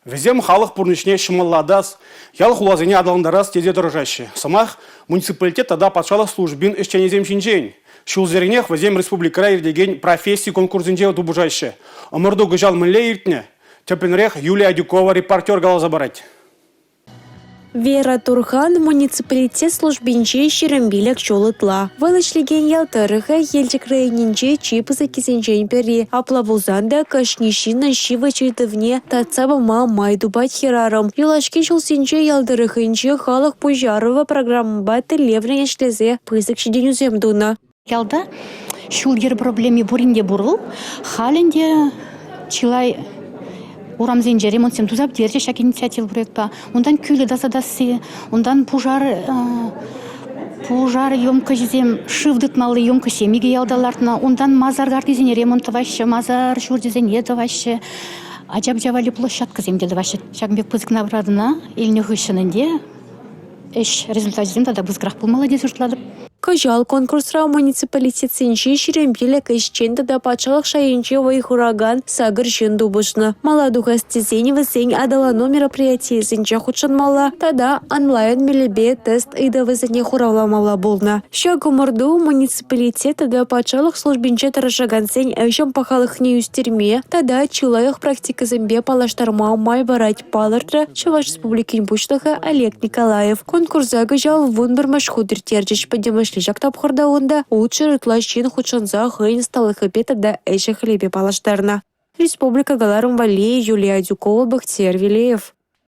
Везем халық пурничне шымалладас, ял хулазыне адаландарас тезе дорожаще. Самах муниципалитет тада патшалық службин ишченезем шинжень. Шулзеринех везем республикара ирдеген профессии конкурсинже дубужаще. Амырду гыжал мыле иртне. Тепенрех Юлия Дюкова репортер галазабарать. Вера Турхан муниципалитет службинче шерембилек чолытла. Вылычлеген ялтырыха елчик районинче чипызы кисенчен пери. Аплавузанда кашнишина шива чайтывне тацаба май дубать херарым. Юлашки чулсинче ялдырыхынче халық пужарова программа телевне ешлезе пызык шиденю земдуна. Ялда шулгер проблеми буринде бурыл, халенде чилай урамзенже ремонтсем тузап держе шак инициатив проекта. Ондан күлі дасадасы, ондан пужар емкізем, шывдытмалы емкісе, меге ялдалартына, ондан мазар гартизене ремонтоваще, мазар шурдизене едоваще, ажаб-жавали площадка земдедоваще. Шагбек пызык набрадына, иліне ғышынынде, эш результат зем тада бызграх был молодец жұртладып. Кажал конкурсра муниципалитет сенче шерембилек ишченді да патшалық шайынче вайхураган сагыр жынду бушны. Маладуға стезенева сень адалану мероприятие сенче худшанмала, тада онлайн мелебе тест идавызыне хуравламала болна. Шагу морду муниципалитет тада патшалық службинче тарашаган сень әушам пахалық не үстерме, тада чилайық практика зембе палаштарма май барать палыртра Чуваш республикин бушлығы Олег Николаев. Конкурса кажал вон бір машхудыр терджіш подемаш Шлижак тапхырда онда лучше рытлащин худшанза хын сталы хапета да эші хлебе палаштарна. Республика Галарым Валей, Юлия Дюкова, Бахтияр Вилеев.